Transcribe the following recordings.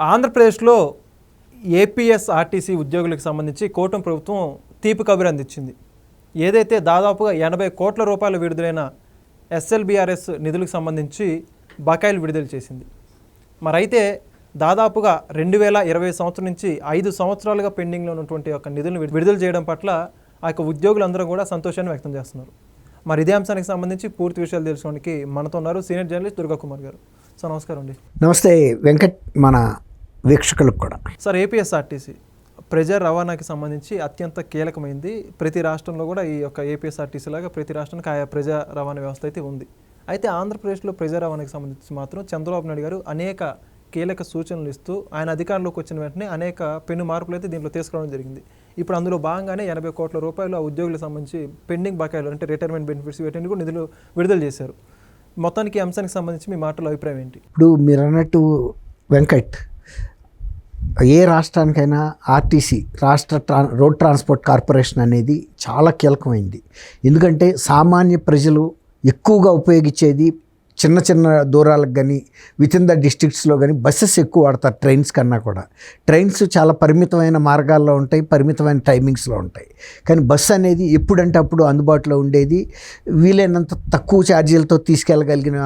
ఆంధ్రప్రదేశ్లో ఏపీఎస్ఆర్టీసీ ఉద్యోగులకు సంబంధించి కూటమి ప్రభుత్వం తీపి కబురు అందించింది. ఏదైతే దాదాపుగా 80 కోట్ల రూపాయలు విడుదలైన ఎస్ఎల్బిఆర్ఎస్ నిధులకు సంబంధించి బకాయిలు విడుదల చేసింది. మరైతే దాదాపుగా 2020 సంవత్సరం నుంచి 5 సంవత్సరాలుగా పెండింగ్లో ఉన్నటువంటి ఒక నిధులను విడుదల చేయడం పట్ల ఆ యొక్క ఉద్యోగులందరూ కూడా సంతోషాన్ని వ్యక్తం చేస్తున్నారు. మరి ఇదే అంశానికి సంబంధించి పూర్తి విషయాలు తెలుసుకోవడానికి మనతో ఉన్నారు సీనియర్ జర్నలిస్ట్ దుర్గా కుమార్ గారు. సార్ నమస్కారం అండి. నమస్తే వెంకట్, మన వీక్షకులకు కూడా. సార్, ఏపీఎస్ఆర్టీసీ ప్రజా రవాణాకి సంబంధించి అత్యంత కీలకమైంది. ప్రతి రాష్ట్రంలో కూడా ఈ యొక్క ఏపీఎస్ఆర్టీసీ లాగా ప్రతి రాష్ట్రానికి ఆయా ప్రజా రవాణా వ్యవస్థ అయితే ఉంది. అయితే ఆంధ్రప్రదేశ్లో ప్రజా రవాణాకి సంబంధించి మాత్రం చంద్రబాబు నాయుడు గారు అనేక కీలక సూచనలు ఇస్తూ ఆయన అధికారంలోకి వచ్చిన వెంటనే అనేక పెను మార్పులు అయితే దీంట్లో తీసుకురావడం జరిగింది. ఇప్పుడు అందులో భాగంగానే 80 కోట్ల రూపాయలు ఆ ఉద్యోగులకు సంబంధించి పెండింగ్ బకాయిలు అంటే రిటైర్మెంట్ బెనిఫిట్స్ వీటిని కూడా నిధులు విడుదల చేశారు. మొత్తానికి అంశానికి సంబంధించి మీ మాటలో అభిప్రాయం ఏంటి? ఇప్పుడు మీరు అన్నట్టు వెంకట్, ఏ రాష్ట్రానికైనా ఆర్టీసీ రోడ్ ట్రాన్స్పోర్ట్ కార్పొరేషన్ అనేది చాలా కీలకమైంది. ఎందుకంటే సామాన్య ప్రజలు ఎక్కువగా ఉపయోగించేది చిన్న చిన్న దూరాలకు కానీ వితిన్ ద డిస్ట్రిక్ట్స్లో కానీ బస్సెస్ ఎక్కువ వాడతారు ట్రైన్స్ కన్నా కూడా. ట్రైన్స్ చాలా పరిమితమైన మార్గాల్లో ఉంటాయి, పరిమితమైన టైమింగ్స్లో ఉంటాయి. కానీ బస్సు అనేది ఎప్పుడంటే అప్పుడు అందుబాటులో ఉండేది, వీలైనంత తక్కువ ఛార్జీలతో తీసుకెళ్ళగలిగిన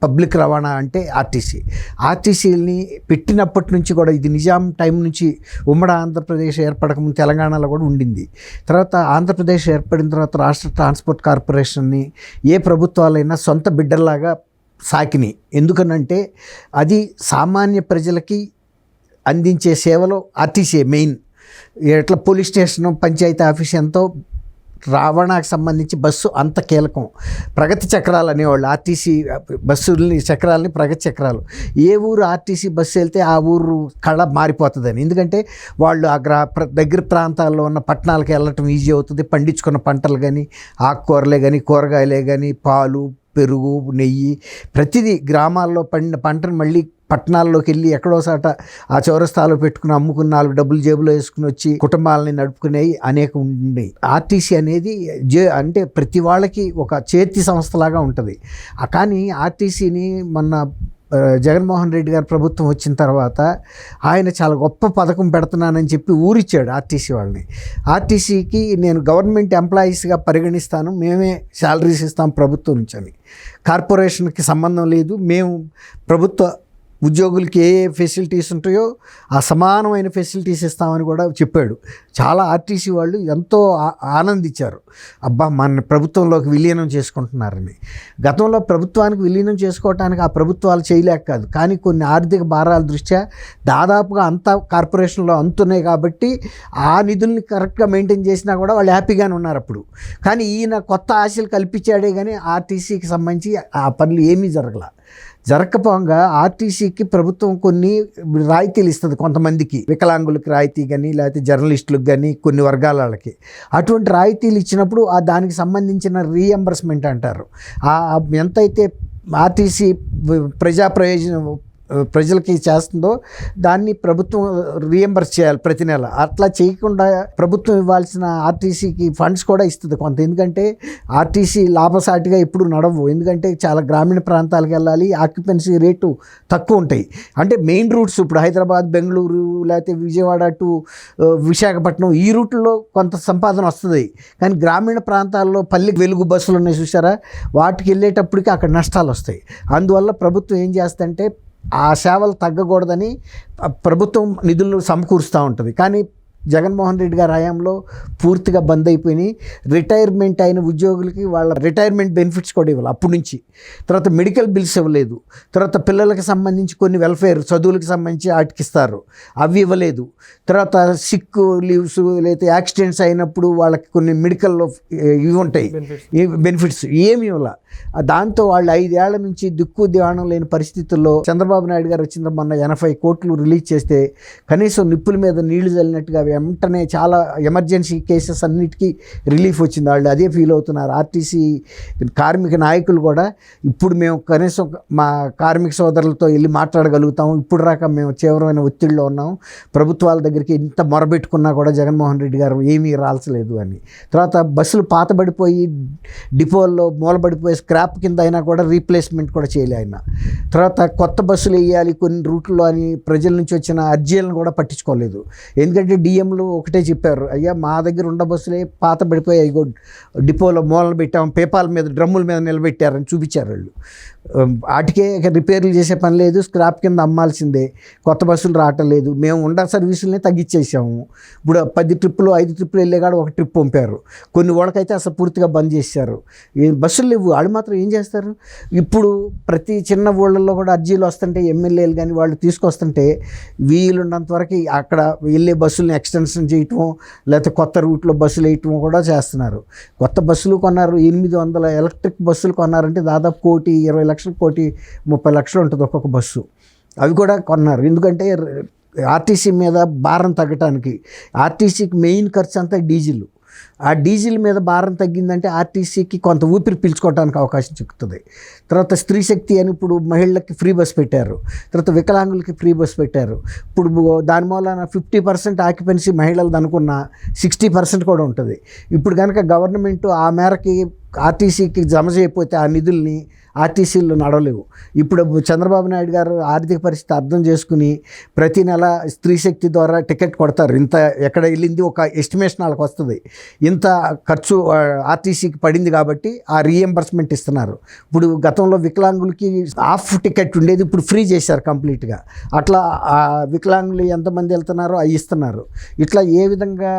పబ్లిక్ రవాణా అంటే ఆర్టీసీ. ఆర్టీసీని పెట్టినప్పటి నుంచి కూడా ఇది నిజాం టైం నుంచి ఉమ్మడి ఆంధ్రప్రదేశ్ ఏర్పడకముందు తెలంగాణలో కూడా ఉండింది. తర్వాత ఆంధ్రప్రదేశ్ ఏర్పడిన తర్వాత రాష్ట్ర ట్రాన్స్పోర్ట్ కార్పొరేషన్ని ఏ ప్రభుత్వాలైనా సొంత బిడ్డల్లాగా సాకిని. ఎందుకనంటే అది సామాన్య ప్రజలకి అందించే సేవలో ఆర్టీసీ మెయిన్. ఎట్లా పోలీస్ స్టేషన్, పంచాయతీ ఆఫీస్ ఎంతో రవాణాకు సంబంధించి బస్సు అంత కీలకం. ప్రగతి చక్రాలు అనేవాళ్ళు ఆర్టీసీ బస్సుల్ని చక్రాలని ప్రగతి చక్రాలు. ఏ ఊరు ఆర్టీసీ బస్సు వెళ్తే ఆ ఊరు కళ మారిపోతుందని. ఎందుకంటే వాళ్ళు ఆ దగ్గర ప్రాంతాల్లో ఉన్న పట్టణాలకు వెళ్ళటం ఈజీ అవుతుంది. పండించుకున్న పంటలు కానీ, ఆకుకూరలే కానీ, కూరగాయలే కానీ, పాలు, పెరుగు, నెయ్యి, ప్రతిదీ గ్రామాల్లో పండిన పంటను మళ్ళీ పట్టణాల్లోకి వెళ్ళి ఎక్కడోసాట ఆ చౌరస్తాలో పెట్టుకుని అమ్ముకుని 4 డబ్బులు జేబులో వేసుకుని వచ్చి కుటుంబాలని నడుపుకునేవి అనేక ఉండేవి. ఆర్టీసీ అనేది అంటే ప్రతి వాళ్ళకి ఒక చేతి సంస్థలాగా ఉంటుంది. కానీ ఆర్టీసీని మొన్న జగన్మోహన్ రెడ్డి గారి ప్రభుత్వం వచ్చిన తర్వాత ఆయన చాలా గొప్ప పథకం పెడుతున్నానని చెప్పి ఊరిచ్చాడు ఆర్టీసీ వాళ్ళని. ఆర్టీసీకి నేను గవర్నమెంట్ ఎంప్లాయీస్గా పరిగణిస్తాను, మేమే శాలరీస్ ఇస్తాం ప్రభుత్వం నుంచి అని. కార్పొరేషన్కి సంబంధం లేదు, మేము ప్రభుత్వ ఉద్యోగులకి ఏ ఫెసిలిటీస్ ఉంటాయో ఆ సమానమైన ఫెసిలిటీస్ ఇస్తామని కూడా చెప్పాడు. చాలా ఆర్టీసీ వాళ్ళు ఎంతో ఆనందించారు, అబ్బా మన ప్రభుత్వంలోకి విలీనం చేసుకుంటున్నారని. గతంలో ప్రభుత్వానికి విలీనం చేసుకోవటానికి ఆ ప్రభుత్వాలు చేయలేక కాదు, కానీ కొన్ని ఆర్థిక భారాల దృష్ట్యా దాదాపుగా అంతా కార్పొరేషన్లో అంతున్నాయి కాబట్టి ఆ నిధుల్ని కరెక్ట్గా మెయింటైన్ చేసినా కూడా వాళ్ళు హ్యాపీగానే ఉన్నారు అప్పుడు. కానీ ఈయన కొత్త ఆశలు కల్పించాడే కానీ ఆర్టీసీకి సంబంధించి ఆ పనులు ఏమీ జరగకపోగా ఆర్టీసీకి ప్రభుత్వం కొన్ని రాయితీలు ఇస్తుంది. కొంతమందికి వికలాంగులకు రాయితీ కానీ, లేకపోతే జర్నలిస్టులకు కానీ, కొన్ని వర్గాల వాళ్ళకి అటువంటి రాయితీలు ఇచ్చినప్పుడు దానికి సంబంధించిన రీఎంబర్స్మెంట్ అంటారు. ఎంతైతే ఆర్టీసీ ప్రజలకి చేస్తుందో దాన్ని ప్రభుత్వం రీఎంబర్స్ చేయాలి ప్రతి నెల. అట్లా చేయకుండా ప్రభుత్వం ఇవ్వాల్సిన ఆర్టీసీకి ఫండ్స్ కూడా ఇస్తుంది కొంత. ఎందుకంటే ఆర్టీసీ లాభసాటిగా ఎప్పుడు నడవు, ఎందుకంటే చాలా గ్రామీణ ప్రాంతాలకు వెళ్ళాలి, ఆక్యుపెన్సీ రేటు తక్కువ ఉంటాయి. అంటే మెయిన్ రూట్స్ ఇప్పుడు హైదరాబాద్, బెంగళూరు, లేకపోతే విజయవాడ టు విశాఖపట్నం ఈ రూట్లో కొంత సంపాదన వస్తుంది. కానీ గ్రామీణ ప్రాంతాల్లో పల్లెకి వెలుగు బస్సులు ఉన్నాయి చూసారా, వాటికి వెళ్ళేటప్పటికి అక్కడ నష్టాలు వస్తాయి. అందువల్ల ప్రభుత్వం ఏం చేస్తుందంటే ఆ సేవలు తగ్గకూడదని ప్రభుత్వం నిధులు సమకూరుస్తూ ఉంటుంది. కానీ జగన్మోహన్ రెడ్డి గారి హయాంలో పూర్తిగా బంద్ అయిపోయినాయి. రిటైర్మెంట్ అయిన ఉద్యోగులకి వాళ్ళ రిటైర్మెంట్ బెనిఫిట్స్ కూడా ఇవ్వాలి అప్పటి నుంచి. తర్వాత మెడికల్ బిల్స్ ఇవ్వలేదు. తర్వాత పిల్లలకి సంబంధించి కొన్ని వెల్ఫేర్ చదువులకు సంబంధించి వాటికి ఇస్తారు, అవి ఇవ్వలేదు. తర్వాత సిక్ లీవ్స్ లేకపోతే యాక్సిడెంట్స్ అయినప్పుడు వాళ్ళకి కొన్ని మెడికల్లో ఇవి ఉంటాయి బెనిఫిట్స్, ఏమి ఇవ్వాల. దాంతో వాళ్ళు 5 ఏళ్ల నుంచి దిక్కు ధ్యానం లేని పరిస్థితుల్లో చంద్రబాబు నాయుడు గారు వచ్చిన మొన్న 80 కోట్లు రిలీజ్ చేస్తే కనీసం నిప్పుల మీద నీళ్లు చల్లినట్టుగా వెంటనే చాలా ఎమర్జెన్సీ కేసెస్ అన్నిటికీ రిలీఫ్ వచ్చింది. వాళ్ళు అదే ఫీల్ అవుతున్నారు. ఆర్టీసీ కార్మిక నాయకులు కూడా ఇప్పుడు మేము కనీసం మా కార్మిక సోదరులతో వెళ్ళి మాట్లాడగలుగుతాం, ఇప్పుడు రాక మేము తీవ్రమైన ఒత్తిడిలో ఉన్నాం, ప్రభుత్వాల దగ్గరికి ఇంత మొరబెట్టుకున్నా కూడా జగన్మోహన్ రెడ్డి గారు ఏమీ రాల్చలేదు అని. తర్వాత బస్సులు పాతబడిపోయి డిపోల్లో మూలబడిపోయే స్క్రాప్ కింద అయినా కూడా రీప్లేస్మెంట్ కూడా చేయలే ఆయన. తర్వాత కొత్త బస్సులు వేయాలి కొన్ని రూట్లో అని ప్రజల నుంచి వచ్చిన అర్జీలను కూడా పట్టించుకోలేదు. ఎందుకంటే డిఎంలు ఒకటే చెప్పారు, అయ్యా మా దగ్గర ఉన్న బస్సులే పాత పడిపోయాయి, డిపోలో మూలలు పెట్టాము, పేపాల మీద డ్రమ్ముల మీద నిలబెట్టారని చూపించారు వాళ్ళు. వాటికే రిపేర్లు చేసే పని లేదు, స్క్రాప్ కింద అమ్మాల్సిందే, కొత్త బస్సులు రావటం లేదు, మేము ఉండ సర్వీసులనే తగ్గించేసాము. ఇప్పుడు 10 ట్రిప్పులు 5 ట్రిప్పులు వెళ్ళే కాడ ఒక ట్రిప్ పంపారు. కొన్ని వాళ్ళకైతే అసలు పూర్తిగా బంద్ చేశారు. బస్సులు లేవు, వాళ్ళు మాత్రం ఏం చేస్తారు? ఇప్పుడు ప్రతి చిన్న ఊళ్ళల్లో కూడా అర్జీలు వస్తుంటే ఎమ్మెల్యేలు కానీ వాళ్ళు తీసుకొస్తుంటే వీలున్నంత వరకు అక్కడ వెళ్ళే బస్సులను ఎక్స్టెన్షన్ చేయటం, లేకపోతే కొత్త రూట్లో బస్సులు వేయటం కూడా చేస్తున్నారు. కొత్త బస్సులు కొన్నారు, 800 ఎలక్ట్రిక్ బస్సులు కొన్నారంటే దాదాపు 1,20 లక్షలు 1,30 లక్షలు ఉంటుంది ఒక్కొక్క బస్సు. అవి కూడా కొన్నారు. ఎందుకంటే ఆర్టీసీ మీద భారం తగ్గటానికి. ఆర్టీసీకి మెయిన్ ఖర్చు అంతా డీజిల్. ఆ డీజిల్ మీద భారం తగ్గిందంటే ఆర్టీసీకి కొంత ఊపిరి పీల్చుకోవడానికి అవకాశం చిక్కుతుంది. తర్వాత స్త్రీ శక్తి అని ఇప్పుడు మహిళలకి ఫ్రీ బస్ పెట్టారు, తర్వాత వికలాంగులకి ఫ్రీ బస్ పెట్టారు. ఇప్పుడు దాని మూలన 50% ఆక్యుపెన్సీ మహిళలది అనుకున్న 60% కూడా ఉంటుంది. ఇప్పుడు కనుక గవర్నమెంట్ ఆ మేరకి ఆర్టీసీకి జమ చేయకపోతే ఆ నిధుల్ని ఆర్టీసీలు నడవలేవు. ఇప్పుడు చంద్రబాబు నాయుడు గారు ఆర్థిక పరిస్థితి అర్థం చేసుకుని ప్రతి నెల స్త్రీ శక్తి ద్వారా టికెట్ కొడతారు. ఇంత ఎక్కడ వెళ్ళింది ఒక ఎస్టిమేషన్ వాళ్ళకి వస్తుంది, ఇంత ఖర్చు ఆర్టీసీకి పడింది కాబట్టి ఆ రీఎంబర్స్మెంట్ ఇస్తున్నారు. ఇప్పుడు గతంలో వికలాంగులకి హాఫ్ టికెట్ ఉండేది, ఇప్పుడు ఫ్రీ చేశారు కంప్లీట్గా. అట్లా వికలాంగులు ఎంతమంది వెళ్తున్నారో అవి ఇస్తున్నారు. ఇట్లా ఏ విధంగా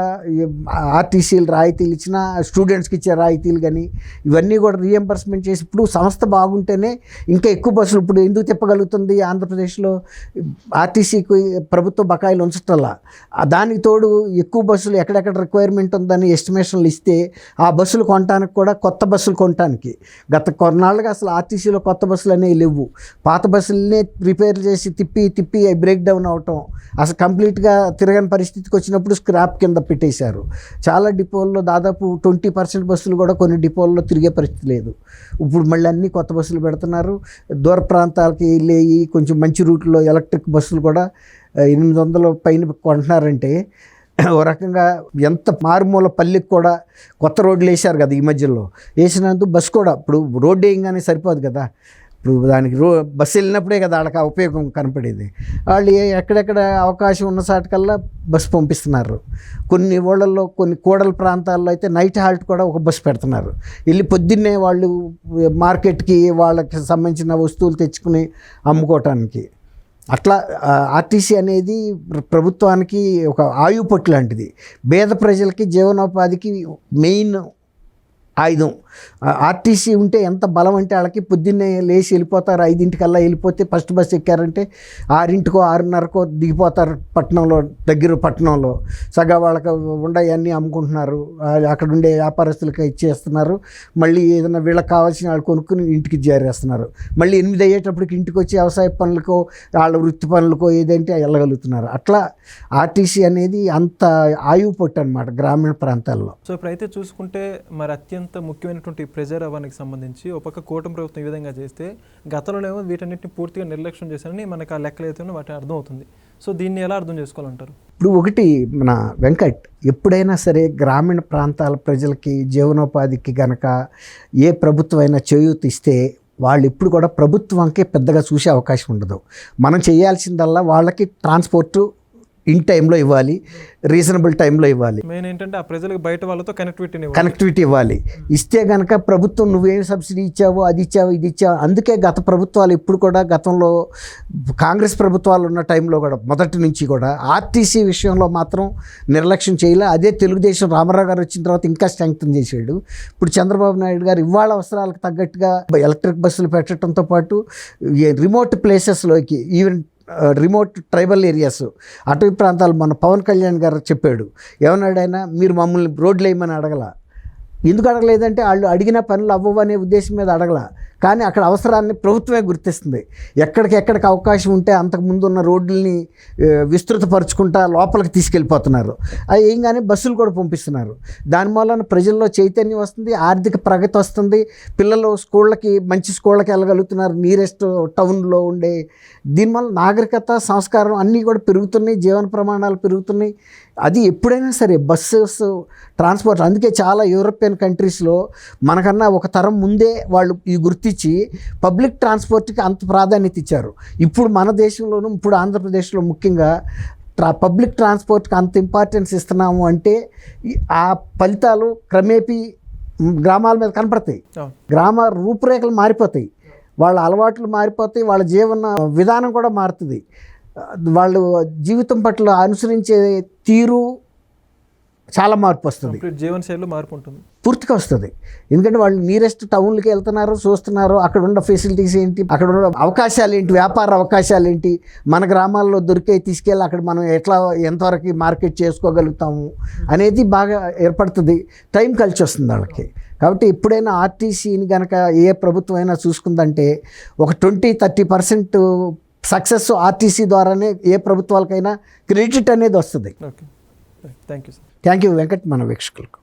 ఆర్టీసీలు రాయితీలు ఇచ్చినా స్టూడెంట్స్కి ఇచ్చే రాయితీలు కానీ ఇవన్నీ కూడా రీఎంబర్స్మెంట్ చేసి ఇప్పుడు సంస్థ బాగుంటేనే ఇంకా ఎక్కువ బస్సులు ఇప్పుడు ఎందుకు తిప్పగలుగుతుంది ఆంధ్రప్రదేశ్లో? ఆర్టీసీకి ప్రభుత్వ బకాయిలు ఉంచటల్లా. దానికి తోడు ఎక్కువ బస్సులు ఎక్కడెక్కడ రిక్వైర్మెంట్ ఉందని ఎస్టిమేషన్లు ఇస్తే ఆ బస్సులు కొనడానికి కూడా కొత్త బస్సులు కొనడానికి గత కొన్నాళ్ళుగా అసలు ఆర్టీసీలో కొత్త బస్సులు అనేవి లేవు. పాత బస్సులనే రిపేర్ చేసి తిప్పి అవి బ్రేక్ డౌన్ అవటం, అసలు కంప్లీట్గా తిరగని పరిస్థితికి వచ్చినప్పుడు స్క్రాప్ కింద పెట్టేశారు. చాలా డిపోల్లో దాదాపు 20% బస్సులు కూడా కొన్ని డిపోల్లో తిరిగే పరిస్థితి లేదు. ఇప్పుడు మళ్ళీ అన్ని కొత్త బస్సులు పెడుతున్నారు. దూర ప్రాంతాలకి వెళ్ళేవి కొంచెం మంచి రూట్లో ఎలక్ట్రిక్ బస్సులు కూడా 800 పైన కొంటున్నారంటే ఓ రకంగా ఎంత మారుమూల పల్లెకి కూడా కొత్త రోడ్లు వేశారు కదా ఈ మధ్యలో. వేసినందుకు బస్సు కూడా ఇప్పుడు రోడ్డు వేయంగానే సరిపోదు కదా, ఇప్పుడు దానికి బస్సు వెళ్ళినప్పుడే కదా వాళ్ళకి ఆ ఉపయోగం కనపడేది. వాళ్ళు ఎక్కడెక్కడ అవకాశం ఉన్న సాటికల్లా బస్సు పంపిస్తున్నారు. కొన్ని ఊళ్ళల్లో కొన్ని కూడల ప్రాంతాల్లో అయితే నైట్ హాల్ట్ కూడా ఒక బస్సు పెడుతున్నారు. వెళ్ళి పొద్దున్నే వాళ్ళు మార్కెట్కి వాళ్ళకి సంబంధించిన వస్తువులు తెచ్చుకుని అమ్ముకోవటానికి. అట్లా ఆర్టీసీ అనేది ప్రభుత్వానికి ఒక ఆయుపట్టు లాంటిది. పేద ప్రజలకి జీవనోపాధికి మెయిన్ ఆయుధం. ఆర్టీసీ ఉంటే ఎంత బలం అంటే వాళ్ళకి పొద్దున్నే లేచి వెళ్ళిపోతారు, 5 వెళ్ళిపోతే ఫస్ట్ బస్ ఎక్కారంటే 6కో 6:30కో దిగిపోతారు పట్టణంలో. సగా వాళ్ళకి ఉండవన్నీ అమ్ముకుంటున్నారు, అక్కడ ఉండే వ్యాపారస్తులకి ఇచ్చేస్తున్నారు. మళ్ళీ ఏదైనా వీళ్ళకి కావాల్సిన వాళ్ళు కొనుక్కుని ఇంటికి చేరేస్తున్నారు. మళ్ళీ 8 అయ్యేటప్పటికి ఇంటికి వచ్చి వ్యవసాయ పనులకో వాళ్ళ వృత్తి పనులకో ఏదంటే వెళ్ళగలుగుతున్నారు. అట్లా ఆర్టీసీ అనేది అంత ఆయువు పట్టు అనమాట గ్రామీణ ప్రాంతాల్లో. సో ఇప్పుడైతే చూసుకుంటే మరి అత్యంత ముఖ్యమైనటువంటి ప్రెజర్ రవాణాకి సంబంధించి ఒక పక్క కూటమి ప్రభుత్వం ఈ విధంగా చేస్తే గతంలోనేమో వీటన్నిటిని పూర్తిగా నిర్లక్ష్యం చేశారని మనకు ఆ లెక్కలు అయితే వాటి అర్థం అవుతుంది. సో దీన్ని ఎలా అర్థం చేసుకోవాలంటారు? ఇప్పుడు ఒకటి మన వెంకట్, ఎప్పుడైనా సరే గ్రామీణ ప్రాంతాల ప్రజలకి జీవనోపాధికి గనక ఏ ప్రభుత్వం అయినా చేయూత ఇస్తే వాళ్ళు ఇప్పుడు కూడా ప్రభుత్వంకే పెద్దగా చూసే అవకాశం ఉండదు. మనం చేయాల్సిందల్లా వాళ్ళకి ట్రాన్స్పోర్టు ఇన్ టైంలో ఇవ్వాలి, రీజనబుల్ టైంలో ఇవ్వాలి. మెయిన్ ఏంటంటే ఆ ప్రజలకు బయట వాళ్ళతో కనెక్టివిటీ ఇవ్వాలి. ఇస్తే కనుక ప్రభుత్వం నువ్వేం సబ్సిడీ ఇచ్చావో అది ఇచ్చావు ఇది ఇచ్చావు. అందుకే గత ప్రభుత్వాలు ఇప్పుడు కూడా గతంలో కాంగ్రెస్ ప్రభుత్వాలు ఉన్న టైంలో కూడా మొదటి నుంచి కూడా ఆర్టీసీ విషయంలో మాత్రం నిర్లక్ష్యం చేయలే. అదే తెలుగుదేశం రామారావు గారు వచ్చిన తర్వాత ఇంకా స్ట్రెంగ్తన్ చేశాడు. ఇప్పుడు చంద్రబాబు నాయుడు గారు ఇవాళ అవసరాలకు తగ్గట్టుగా ఎలక్ట్రిక్ బస్సులు పెట్టడంతో పాటు రిమోట్ ప్లేసెస్లోకి, ఈవెన్ రిమోట్ ట్రైబల్ ఏరియాస్, అటవీ ప్రాంతాలు, మన పవన్ కళ్యాణ్ గారు చెప్పాడు. ఏమన్నాడు ఆయన, మీరు మమ్మల్ని రోడ్లు వేయమని అడగల. ఎందుకు అడగలేదంటే వాళ్ళు అడిగిన పనులు అవ్వవు అనే ఉద్దేశం మీద అడగల. కానీ అక్కడ అవసరాన్ని ప్రభుత్వమే గుర్తిస్తుంది. ఎక్కడికి అవకాశం ఉంటే అంతకుముందు ఉన్న రోడ్లని విస్తృతపరుచుకుంటా లోపలికి తీసుకెళ్ళిపోతున్నారు. అవి ఏం కానీ బస్సులు కూడా పంపిస్తున్నారు. దాని మూలన ప్రజల్లో చైతన్యం వస్తుంది, ఆర్థిక ప్రగతి వస్తుంది, పిల్లలు మంచి స్కూళ్ళకి వెళ్ళగలుగుతున్నారు, నియరెస్ట్ టౌన్లో ఉండే. దీనివల్ల నాగరికత, సంస్కారం అన్నీ కూడా పెరుగుతున్నాయి, జీవన ప్రమాణాలు పెరుగుతున్నాయి. అది ఎప్పుడైనా సరే బస్సెస్ ట్రాన్స్పోర్ట్, అందుకే చాలా యూరోపియన్ కంట్రీస్లో మనకన్నా ఒక తరం ముందే వాళ్ళు ఇది గుర్తించి పబ్లిక్ ట్రాన్స్పోర్ట్కి అంత ప్రాధాన్యత ఇచ్చారు. ఇప్పుడు మన దేశంలోనూ, ఇప్పుడు ఆంధ్రప్రదేశ్లో ముఖ్యంగా పబ్లిక్ ట్రాన్స్పోర్ట్కి అంత ఇంపార్టెన్స్ ఇస్తున్నాము అంటే ఆ ఫలితాలు క్రమేపీ గ్రామాల మీద కనపడతాయి. గ్రామ రూపురేఖలు మారిపోతాయి, వాళ్ళ అలవాట్లు మారిపోతాయి, వాళ్ళ జీవన విధానం కూడా మారుతుంది, వాళ్ళు జీవితం పట్ల అనుసరించే తీరు చాలా మార్పు వస్తుంది, జీవనశైలిలో మార్పు ఉంటుంది, పూర్తిగా వస్తుంది. ఎందుకంటే వాళ్ళు నియరెస్ట్ టౌన్లకి వెళ్తున్నారు, చూస్తున్నారు అక్కడ ఉన్న ఫెసిలిటీస్ ఏంటి, అక్కడ ఉన్న అవకాశాలు ఏంటి, వ్యాపార అవకాశాలు ఏంటి, మన గ్రామాల్లో దొరికే తీసుకెళ్ళి అక్కడ మనం ఎట్లా ఎంతవరకు మార్కెట్ చేసుకోగలుగుతాము అనేది బాగా ఏర్పడుతుంది, టైం కలిసి వస్తుంది వాళ్ళకి. కాబట్టి ఎప్పుడైనా ఆర్టీసీని కనుక ఏ ప్రభుత్వం అయినా చూసుకుందంటే ఒక 20-30% సక్సెస్ ఆర్టీసీ ద్వారానే ఏ ప్రభుత్వాలకైనా క్రెడిట్ అనేది వస్తుంది. Okay, thank you sir. Thank you Venkat, మన వీక్షకులకు.